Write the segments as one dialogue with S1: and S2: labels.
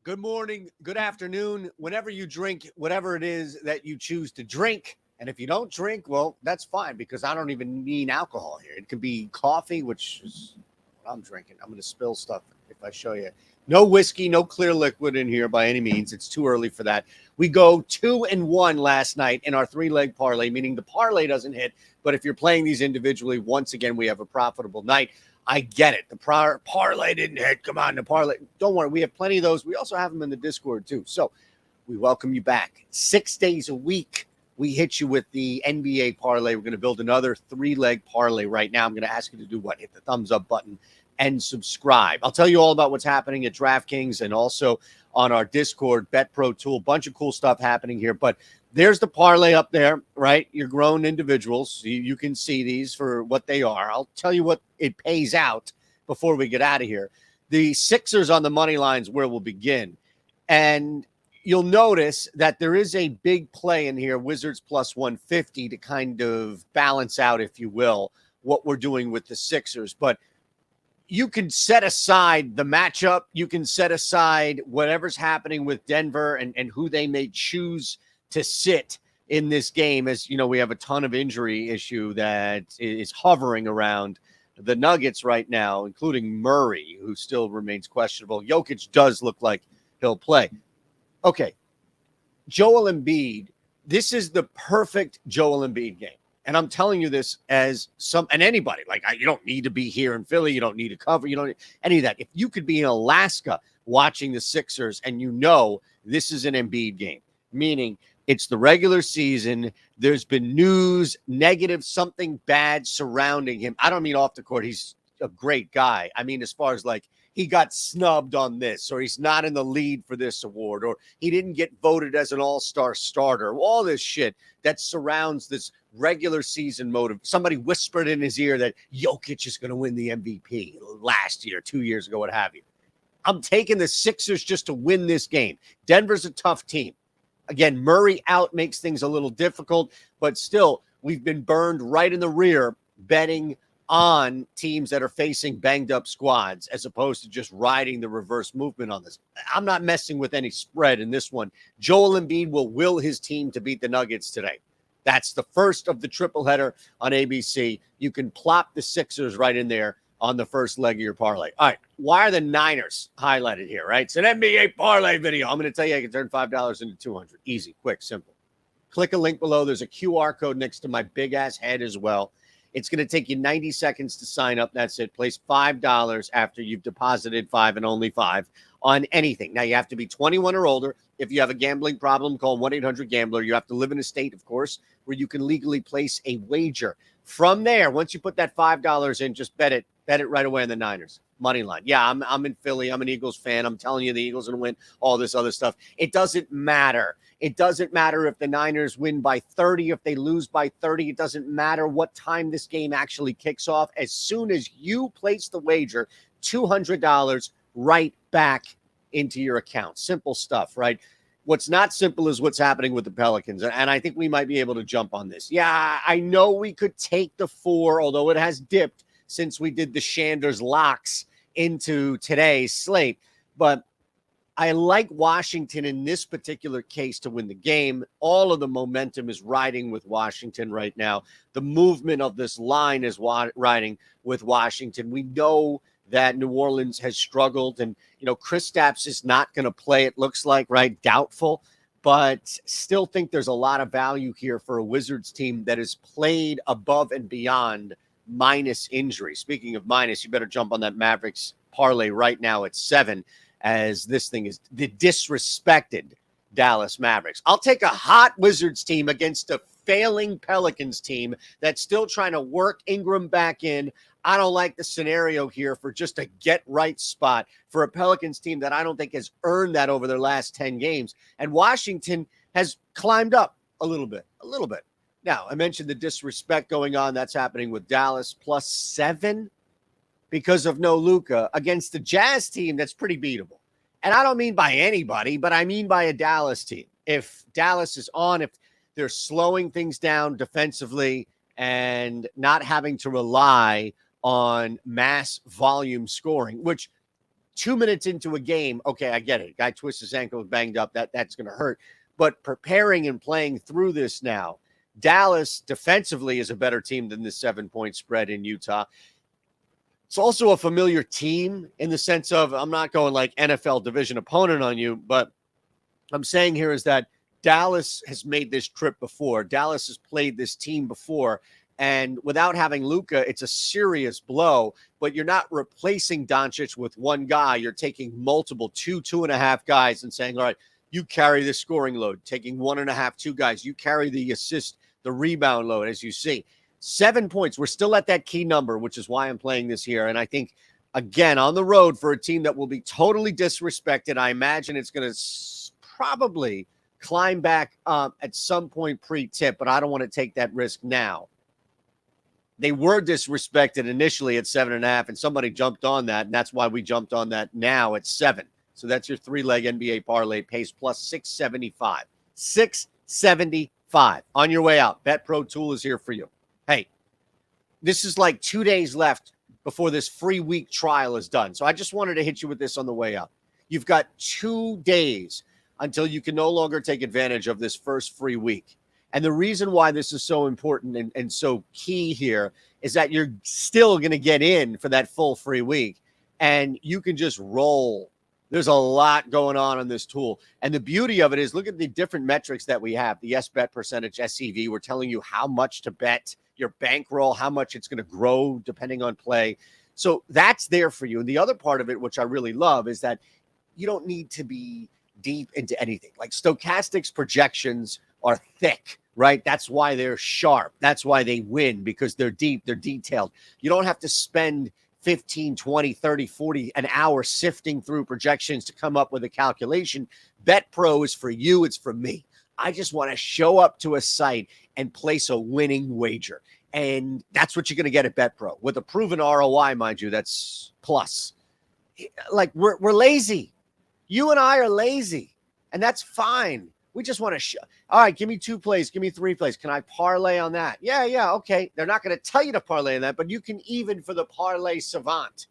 S1: Good morning, good afternoon, whenever you drink, whatever it is that you choose to drink. And if you don't drink, well, that's fine because I don't even mean alcohol here. It could be coffee, which is what I'm drinking. I'm going to spill stuff if I show you. No whiskey, no clear liquid in here by any means. It's too early for that. We go 2-1 last night in our 3-leg parlay, meaning the parlay doesn't hit. But if you're playing these individually, once again, we have a profitable night. I get it. The parlay didn't hit. Come on, the parlay. Don't worry. We have plenty of those. We also have them in the Discord, too. So we welcome you back. 6 days a week, we hit you with the NBA parlay. We're going to build another 3-leg parlay right now. I'm going to ask you to do what? Hit the thumbs up button and subscribe. I'll tell you all about what's happening at DraftKings and also on our Discord, Bet Pro Tool. Bunch of cool stuff happening here. But there's the parlay up there, right? You're grown individuals. You can see these for what they are. I'll tell you what it pays out before we get out of here. The Sixers on the money lines where we'll begin. And you'll notice that there is a big play in here, Wizards plus 150, to kind of balance out, if you will, what we're doing with the Sixers. But you can set aside the matchup. You can set aside whatever's happening with Denver and who they may choose to sit in this game. As you know, we have a ton of injury issue that is hovering around the Nuggets right now, including Murray, who still remains questionable. Jokic does look like he'll play. Okay, Joel Embiid, this is the perfect Joel Embiid game. And I'm telling you this as anybody, you don't need to be here in Philly. You don't need to cover. You don't need any of that. If you could be in Alaska watching the Sixers and this is an Embiid game, meaning it's the regular season. There's been news, negative, something bad surrounding him. I don't mean off the court. He's a great guy. I mean, as far as he got snubbed on this, or he's not in the lead for this award, or he didn't get voted as an all-star starter, all this shit that surrounds this regular season motive. Somebody whispered in his ear that Jokic is going to win the MVP last year, 2 years ago, what have you. I'm taking the Sixers just to win this game. Denver's a tough team. Again, Murray out makes things a little difficult, but still, we've been burned right in the rear betting on teams that are facing banged-up squads as opposed to just riding the reverse movement on this. I'm not messing with any spread in this one. Joel Embiid will will his team to beat the Nuggets today. That's the first of the triple header on ABC. You can plop the Sixers right in there on the first leg of your parlay. All right, why are the Niners highlighted here, right? It's an NBA parlay video. I'm going to tell you I can turn $5 into $200. Easy, quick, simple. Click a link below. There's a QR code next to my big-ass head as well. It's going to take you 90 seconds to sign up. That's it. Place $5 after you've deposited $5 and only $5 on anything. Now, you have to be 21 or older. If you have a gambling problem, call 1-800-GAMBLER. You have to live in a state, of course, where you can legally place a wager. From there, once you put that $5 in, just bet it right away on the Niners. Money line. Yeah, I'm in Philly. I'm an Eagles fan. I'm telling you the Eagles are going to win, all this other stuff. It doesn't matter. It doesn't matter if the Niners win by 30, if they lose by 30. It doesn't matter what time this game actually kicks off. As soon as you place the wager, $200 right back into your account. Simple stuff, right? What's not simple is what's happening with the Pelicans, and I think we might be able to jump on this. Yeah, I know we could take the 4, although it has dipped since we did the Shanders locks into today's slate, but I like Washington in this particular case to win the game. All of the momentum is riding with Washington right now. The movement of this line is riding with Washington. We know that New Orleans has struggled, and Kristaps is not going to play, it looks like, right? Doubtful, but still think there's a lot of value here for a Wizards team that has played above and beyond minus injury. Speaking of minus, you better jump on that Mavericks parlay right now at 7, as this thing is the disrespected Dallas Mavericks. I'll take a hot Wizards team against a failing Pelicans team that's still trying to work Ingram back in. I don't like the scenario here for just a get-right spot for a Pelicans team that I don't think has earned that over their last 10 games. And Washington has climbed up a little bit. Now, I mentioned the disrespect going on. That's happening with Dallas plus 7 because of no Luka against the Jazz team that's pretty beatable. And I don't mean by anybody, but I mean by a Dallas team. If Dallas is on, if they're slowing things down defensively and not having to rely on mass volume scoring, which 2 minutes into a game, okay, I get it. Guy twists his ankle, banged up. That's going to hurt. But preparing and playing through this now, Dallas defensively is a better team than the 7-point spread in Utah. It's also a familiar team in the sense of, I'm not going like NFL division opponent on you, but I'm saying here is that Dallas has made this trip before. Dallas has played this team before. And without having Luka, it's a serious blow, but you're not replacing Doncic with one guy. You're taking multiple, two and a half guys and saying, all right, you carry the scoring load, taking 1.5, 2 guys. You carry the assist, the rebound load, as you see. 7 points. We're still at that key number, which is why I'm playing this here. And I think, again, on the road for a team that will be totally disrespected, I imagine it's going to probably climb back at some point pre-tip, but I don't want to take that risk now. They were disrespected initially at 7.5, and somebody jumped on that, and that's why we jumped on that now at 7. So that's your 3-leg NBA parlay, pace plus 675. 675 on your way out. Bet Pro Tool is here for you. Hey, this is like 2 days left before this free week trial is done. So I just wanted to hit you with this on the way out. You've got 2 days until you can no longer take advantage of this first free week. And the reason why this is so important and so key here is that you're still going to get in for that full free week, and you can just roll. There's a lot going on this tool. And the beauty of it is, look at the different metrics that we have. The SBet percentage, SCV, we're telling you how much to bet, your bankroll, how much it's going to grow depending on play. So that's there for you. And the other part of it, which I really love, is that you don't need to be deep into anything. Like stochastics projections are thick, right? That's why they're sharp. That's why they win, because they're deep, they're detailed. You don't have to spend 15, 20, 30, 40 an hour sifting through projections to come up with a calculation. Bet Pro is for you. It's for me. I just want to show up to a site and place a winning wager. And that's what you're going to get at Bet Pro with a proven ROI, mind you. That's plus. Like we're lazy. You and I are lazy, and that's fine. We just want to all right, give me 2 plays, give me 3 plays. Can I parlay on that? Yeah, okay. They're not going to tell you to parlay on that, but you can even, for the parlay savant,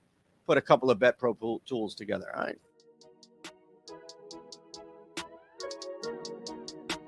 S1: put a couple of Bet Pro tools together, all right?